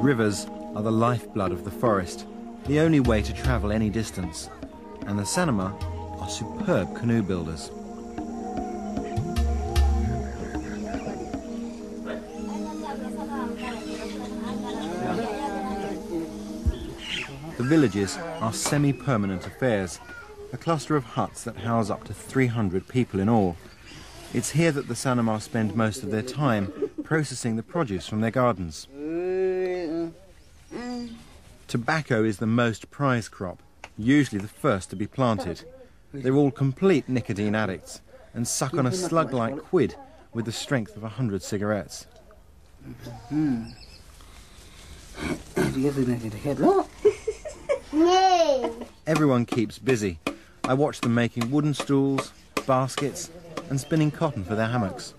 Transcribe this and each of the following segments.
Rivers are the lifeblood of the forest, the only way to travel any distance. And the Sanama are superb canoe builders. The villages are semi-permanent affairs, a cluster of huts that house up to 300 people in all. It's here that the Sanama spend most of their time, processing the produce from their gardens. Tobacco is the most prized crop, usually the first to be planted. They're all complete nicotine addicts and suck on a slug-like quid with the strength of 100 cigarettes. Everyone keeps busy. I watch them making wooden stools, baskets, and spinning cotton for their hammocks.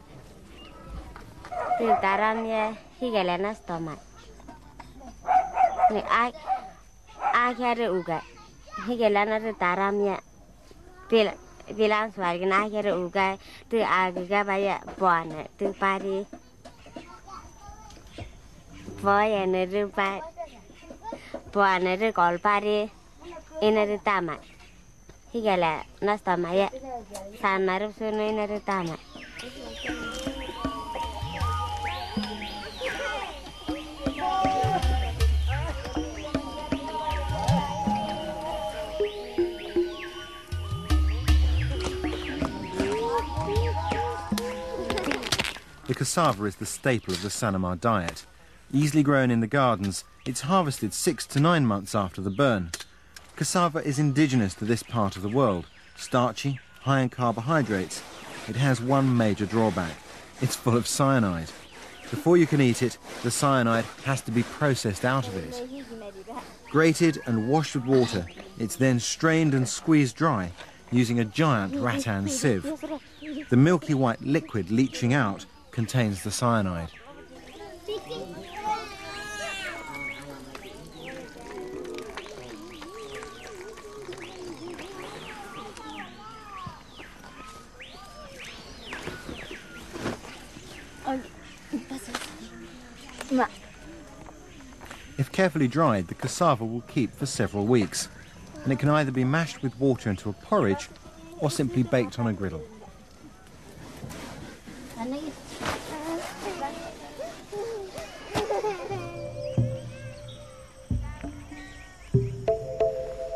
The cassava is the staple of the Sanama diet. Easily grown in the gardens, it's harvested 6 to 9 months after the burn. Cassava is indigenous to this part of the world, starchy, high in carbohydrates. It has one major drawback. It's full of cyanide. Before you can eat it, the cyanide has to be processed out of it. Grated and washed with water, it's then strained and squeezed dry using a giant rattan sieve. The milky white liquid leaching out contains the cyanide. If carefully dried, the cassava will keep for several weeks, and it can either be mashed with water into a porridge or simply baked on a griddle.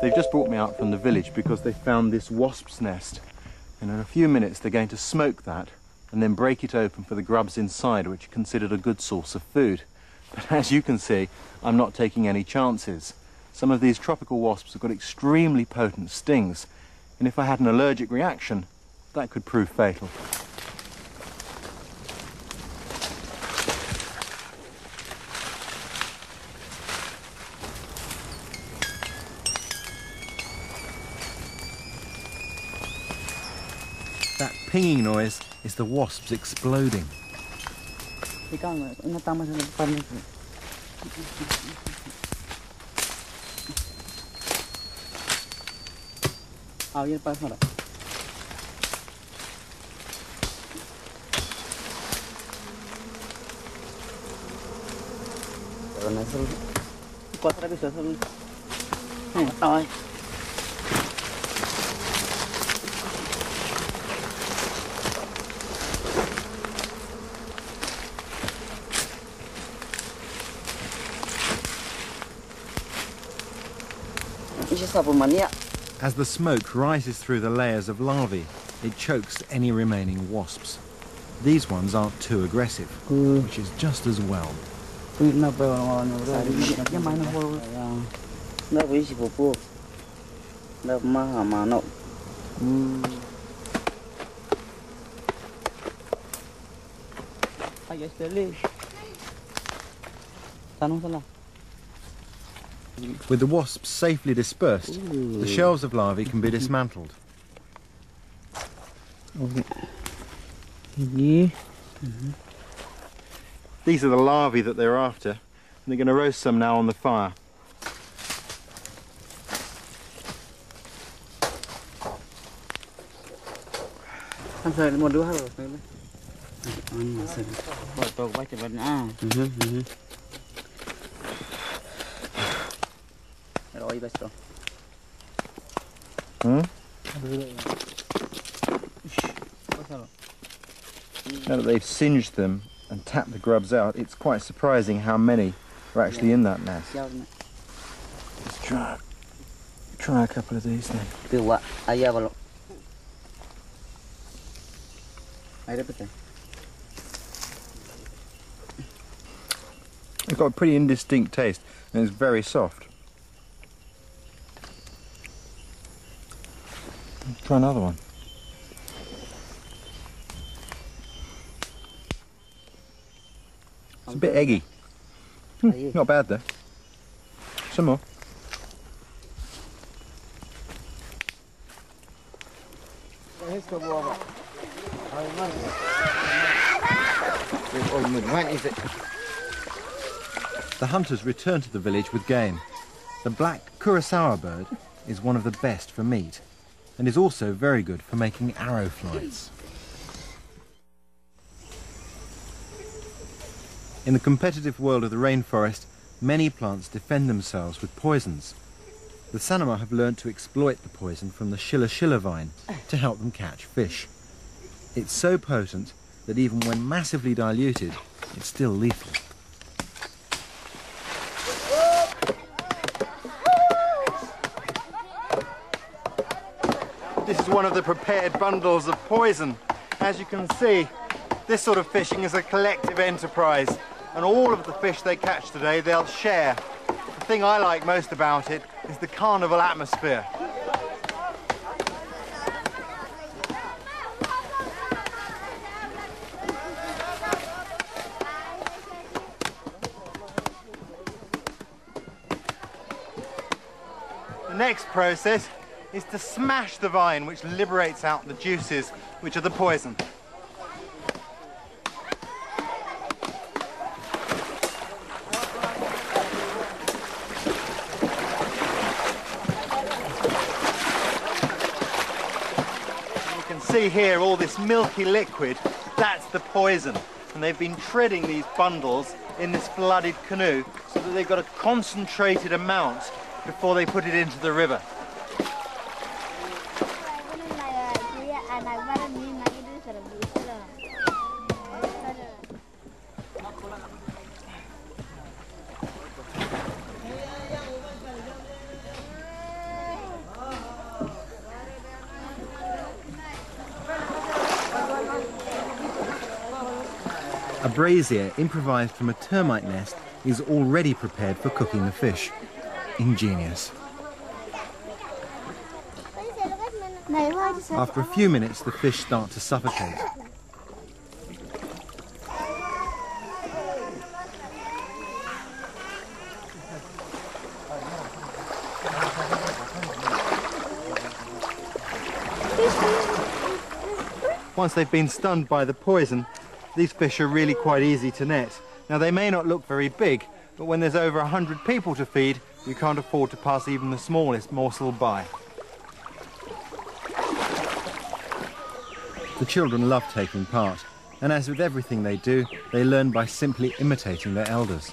They've just brought me out from the village because they found this wasp's nest, and in a few minutes they're going to smoke that and then break it open for the grubs inside, which are considered a good source of food. But as you can see, I'm not taking any chances. Some of these tropical wasps have got extremely potent stings, and if I had an allergic reaction, that could prove fatal. That pinging noise is the wasps exploding. As the smoke rises through the layers of larvae, it chokes any remaining wasps. These ones aren't too aggressive, which is just as well. With the wasps safely dispersed, the shells of larvae can be dismantled. These are the larvae that they're after, and they're going to roast some now on the fire. Now that they've singed them and tapped the grubs out, it's quite surprising how many are actually in that nest. Let's try a couple of these then. It's got a pretty indistinct taste and it's very soft. Let's try another one. It's a bit eggy. Not bad though. Some more. The hunters return to the village with game. The black Kurosawa bird is one of the best for meat and is also very good for making arrow flights. In the competitive world of the rainforest, many plants defend themselves with poisons. The Sanama have learned to exploit the poison from the shilla vine to help them catch fish. It's so potent that even when massively diluted, it's still lethal. This is one of the prepared bundles of poison. As you can see, this sort of fishing is a collective enterprise, and all of the fish they catch today they'll share. The thing I like most about it is the carnival atmosphere. The next process is to smash the vine, which liberates out the juices, which are the poison. You can see here all this milky liquid, that's the poison. And they've been treading these bundles in this flooded canoe so that they've got a concentrated amount before they put it into the river. A brazier improvised from a termite nest is already prepared for cooking the fish. Ingenious. After a few minutes, the fish start to suffocate. Once they've been stunned by the poison, these fish are really quite easy to net. Now they may not look very big, but when there's over 100 people to feed, you can't afford to pass even the smallest morsel by. The children love taking part, and as with everything they do, they learn by simply imitating their elders.